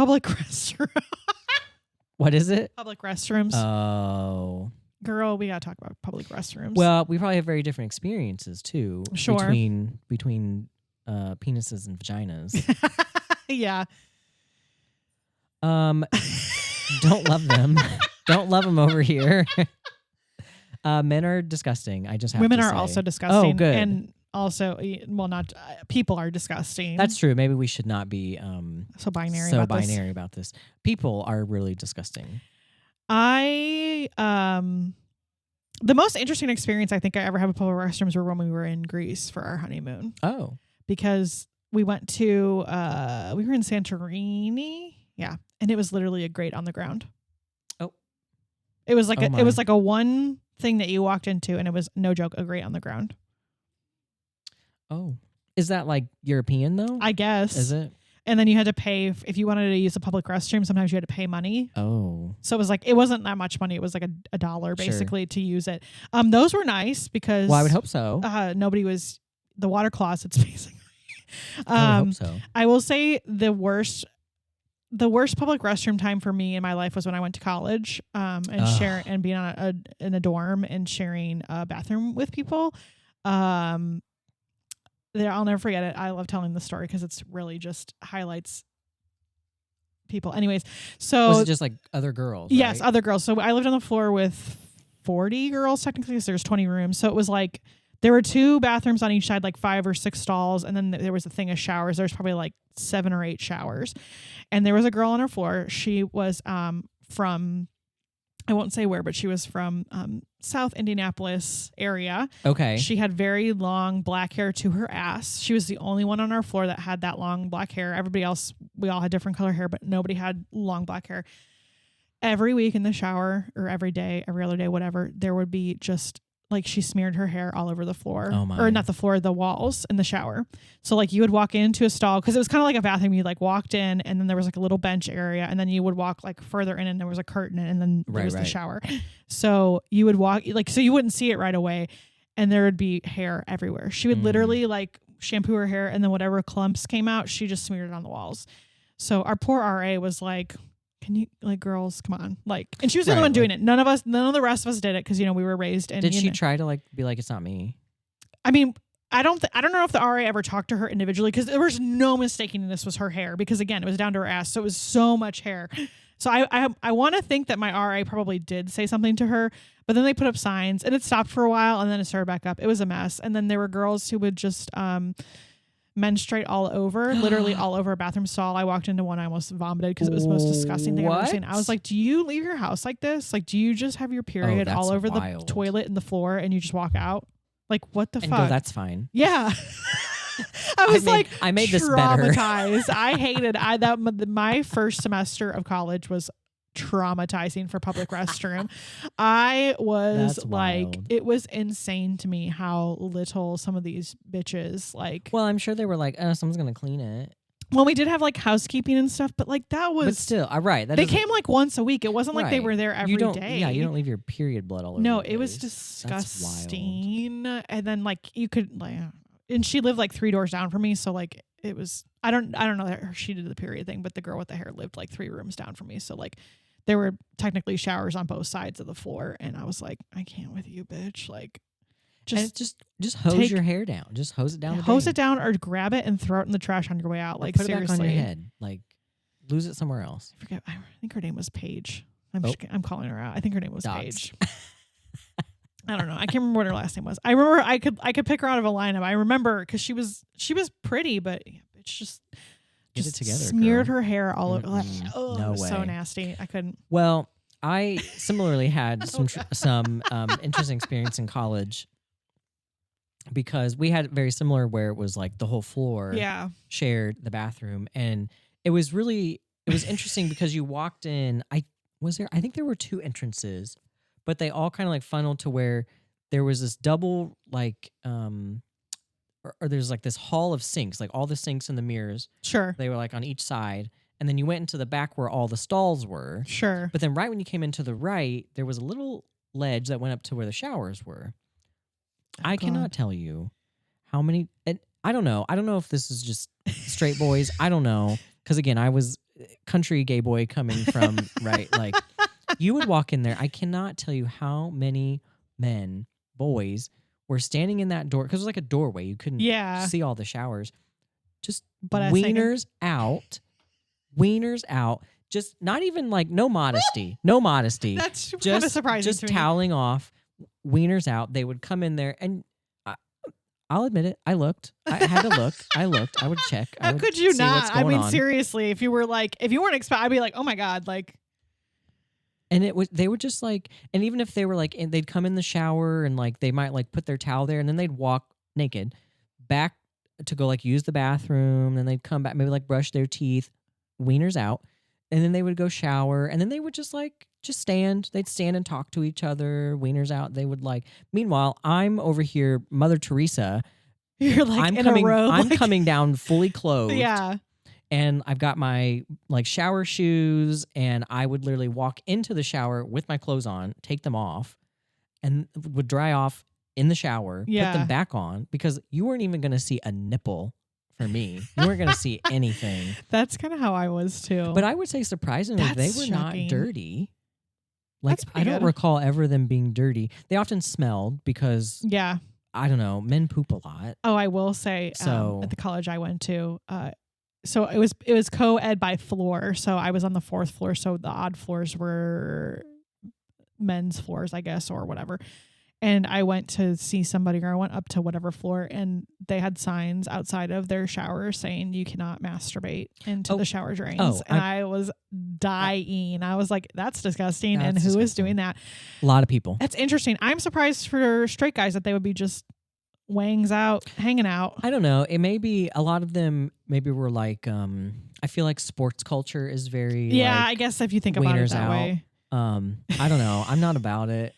Public restroom. What is it? Public restrooms. Oh. Girl, we gotta talk about public restrooms. Well, we probably have very different experiences too. Sure. Between penises and vaginas. Yeah. Don't love them. Don't love them over here. Men are disgusting. I just have Women to are say. also disgusting. Oh, good. And also, well, not people are disgusting. That's true. Maybe we should not be so binary. About this. People are really disgusting. The most interesting experience I think I ever had with public restrooms were when we were in Greece for our honeymoon. Oh, because we went to we were in Santorini, yeah, and it was literally a grate on the ground. Oh, it was like it was like a one thing that you walked into, and it was no joke a grate on the ground. Oh, is that like European though? I guess. Is it? And then you had to pay if you wanted to use a public restroom. Sometimes you had to pay money. Oh, so it was like it wasn't that much money. It was like a $1 basically to use it. Those were nice because well, I would hope so. Nobody was the water closet's basically. I would hope so. I will say the worst public restroom time for me in my life was when I went to college and being on in a dorm and sharing a bathroom with people. I'll never forget it. I love telling the story because it's really just highlights people. Anyways, so was it just like other girls? Yes, right? other girls. So I lived on the floor with 40 girls technically, because there's 20 rooms. So it was like there were 2 bathrooms on each side, like 5 or 6 stalls, and then there was a thing of showers. There's probably like 7 or 8 showers, and there was a girl on her floor. She was from, I won't say where, but she was from South Indianapolis area. Okay. She had very long black hair to her ass. She was the only one on our floor that had that long black hair. Everybody else, we all had different color hair, but nobody had long black hair. Every week in the shower, or every day, every other day, whatever, there would be just like she smeared her hair all over the floor. Oh my. Or not the floor, the walls in the shower. So like you would walk into a stall, because it was kind of like a bathroom. You like walked in, and then there was like a little bench area, and then you would walk like further in, and there was a curtain, and then there was the shower. So you would walk so you wouldn't see it right away, and there would be hair everywhere. She would literally like shampoo her hair, and then whatever clumps came out, she just smeared it on the walls. So our poor RA was like, can you, like, girls, come on, like, and she was the only one doing it. None of the rest of us did it, because we were raised. And did she try to like be like, it's not me? I mean, I don't know if the RA ever talked to her individually, because there was no mistaking this was her hair, because again, it was down to her ass, so it was so much hair. So I want to think that my RA probably did say something to her, but then they put up signs, and it stopped for a while, and then it started back up. It was a mess, and then there were girls who would just menstruate all over, literally all over a bathroom stall. I walked into one, I almost vomited because it was the most disgusting thing I've ever seen. I was like, do you leave your house like this? Like, do you just have your period all over the toilet and the floor, and you just walk out? Like, what the fuck? Go, that's fine. Yeah. I made this traumatized. I hated my first semester of college was traumatizing for public restroom. I was That's like, wild. it was insane to me how little some of these bitches like. Well, I'm sure they were like, oh, someone's gonna clean it. Well, we did have like housekeeping and stuff, but like that was. But still, right. They came like once a week. It wasn't like they were there every day. Yeah, you don't leave your period blood all over. No, the place. it was disgusting. And then like you could like, and she lived like 3 doors down from me, so like it was. I don't know that she did the period thing, but the girl with the hair lived like 3 rooms down from me, so like. There were technically showers on both sides of the floor, and I was like, I can't with you, bitch. Like, just hose your hair down. Just hose it down. Hose it down, or grab it and throw it in the trash on your way out. Like, put seriously. it back on your head. Like, lose it somewhere else. I forget. I think her name was Paige. I'm calling her out. I think her name was Paige. I don't know. I can't remember what her last name was. I remember I could pick her out of a lineup. I remember because she was pretty, but it's just. Get it together, smeared girl. her hair all over. Like, No way. So nasty. I couldn't. Well, I similarly had some interesting experience in college, because we had very similar, where it was like the whole floor shared the bathroom, and it was interesting because you walked in. I think there were 2 entrances, but they all kind of like funneled to where there was this double like or there's like this hall of sinks, like all the sinks and the mirrors. Sure. They were like on each side. And then you went into the back where all the stalls were. Sure. But then right when you came into the right, there was a little ledge that went up to where the showers were. I cannot tell you how many, and I don't know if this is just straight boys. I don't know. Because again, country gay boy coming from, right? Like, you would walk in there. I cannot tell you how many men, boys, were standing in that door because it was like a doorway. You couldn't see all the showers. Just wieners out. Just not even like no modesty. That's kind of surprising. Just to me. toweling off, wieners out. They would come in there and I'll admit it. I looked. I had to look. I looked. I would check. How could you not? I mean, seriously, if you weren't expecting, I'd be like, oh my God, like. And they would just like, and even if they were like, they'd come in the shower and like they might like put their towel there and then they'd walk naked back to go like use the bathroom. Then they'd come back, maybe like brush their teeth, wieners out, and then they would go shower and then they would just stand. They'd stand and talk to each other, wieners out. They would like, meanwhile, I'm over here, Mother Teresa. You're like in a robe. I'm coming down fully clothed. Yeah. And I've got my like shower shoes and I would literally walk into the shower with my clothes on, take them off and would dry off in the shower, put them back on because you weren't even going to see a nipple for me. You weren't going to see anything. That's kind of how I was too. But I would say surprisingly, they were shocking. Not dirty. Like I don't good. recall ever them being dirty. They often smelled because I don't know, men poop a lot. Oh, I will say at the college I went to, so it was co-ed by floor. So I was on the 4th floor. So the odd floors were men's floors, I guess, or whatever. And I went to see somebody, or I went up to whatever floor, and they had signs outside of their shower saying you cannot masturbate into the shower drains. And I was dying. I was like, that's disgusting. And who is doing that? A lot of people. That's interesting. I'm surprised for straight guys that they would be just wangs out, hanging out. I don't know. It may be a lot of them maybe were like, I feel like sports culture is very I guess if you think about it that way. I don't know. I'm not about it.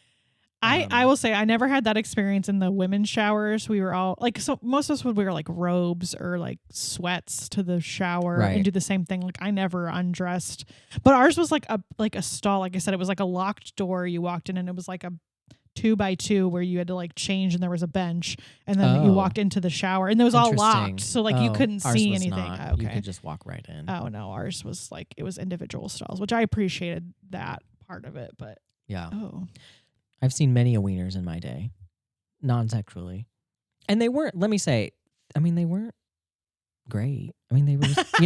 I will say I never had that experience in the women's showers. We were all like, so most of us would wear like robes or like sweats to the shower and do the same thing. Like I never undressed, but ours was like a stall. Like I said, it was like a locked door. You walked in and it was like a 2x2 where you had to like change and there was a bench and then you walked into the shower and it was all locked. So like you couldn't see anything. Okay. You could just walk right in. Oh no, ours was like, it was individual stalls, which I appreciated that part of it, but I've seen many a wieners in my day, non-sexually. And they weren't, let me say, they weren't great. They were just,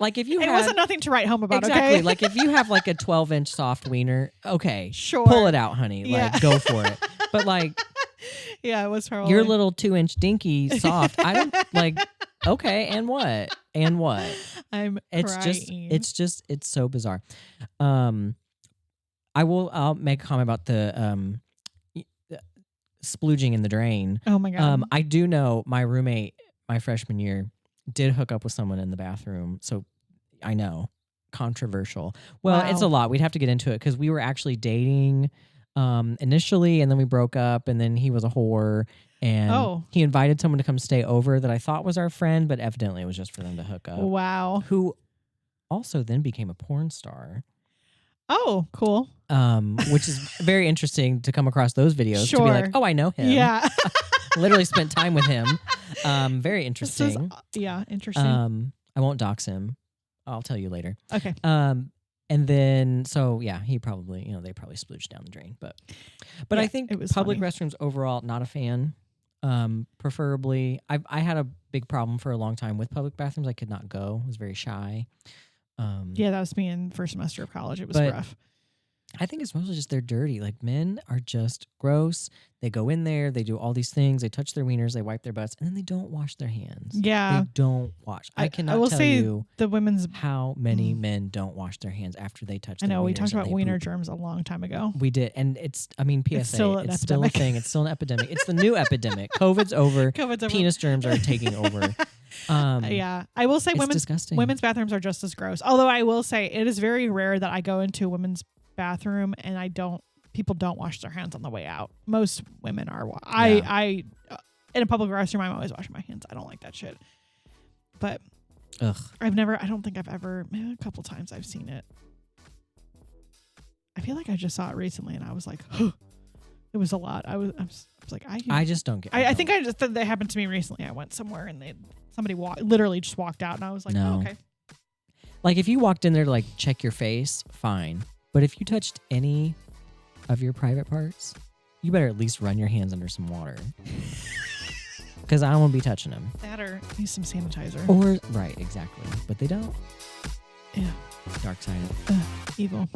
like if you it wasn't nothing to write home about, exactly, okay? Like if you have like a 12-inch soft wiener, okay, sure. Pull it out, honey. Like go for it. But like it was probably your little 2-inch dinky soft. I don't like, okay, and what? It's so bizarre. I'll make a comment about the splooging in the drain. Oh my God. I do know my roommate, my freshman year, did hook up with someone in the bathroom. So I know. Controversial. Well, It's a lot. We'd have to get into it because we were actually dating initially and then we broke up and then he was a whore and he invited someone to come stay over that I thought was our friend, but evidently it was just for them to hook up. Wow. Who also then became a porn star. Oh, cool. Which is very interesting to come across those videos to be like, oh, I know him. Yeah. Literally spent time with him. Very interesting. Interesting. I won't dox him. I'll tell you later. Okay. And then, he probably, they probably splooged down the drain. But I think public restrooms overall, not a fan. Preferably, I had a big problem for a long time with public bathrooms. I could not go. I was very shy. That was me in first semester of college. It was rough. I think it's mostly just they're dirty. Like men are just gross. They go in there, they do all these things, they touch their wieners, they wipe their butts, and then they don't wash their hands. Yeah. They don't wash. I cannot tell you the women's how many men don't wash their hands after they touch their wieners. I know, we talked about wiener germs a long time ago. We did. And it's PSA, it's still a thing. It's still an epidemic. It's the new epidemic. COVID's over. Penis germs are taking over. I will say women's bathrooms are just as gross. Although I will say it is very rare that I go into a women's bathroom and people don't wash their hands on the way out. Most women are. I in a public restroom, I'm always washing my hands. I don't like that shit. But I don't think I've ever, maybe a couple times I've seen it. I feel like I just saw it recently and I was like, it was a lot. I was like, I just don't get it. I think that happened to me recently. I went somewhere and somebody literally just walked out and I was like, no. Oh, okay. Like if you walked in there to like check your face, fine. But if you touched any of your private parts, you better at least run your hands under some water. Because I don't want to be touching them. That or use some sanitizer. Or, right, exactly. But they don't. Yeah. Dark side. Evil.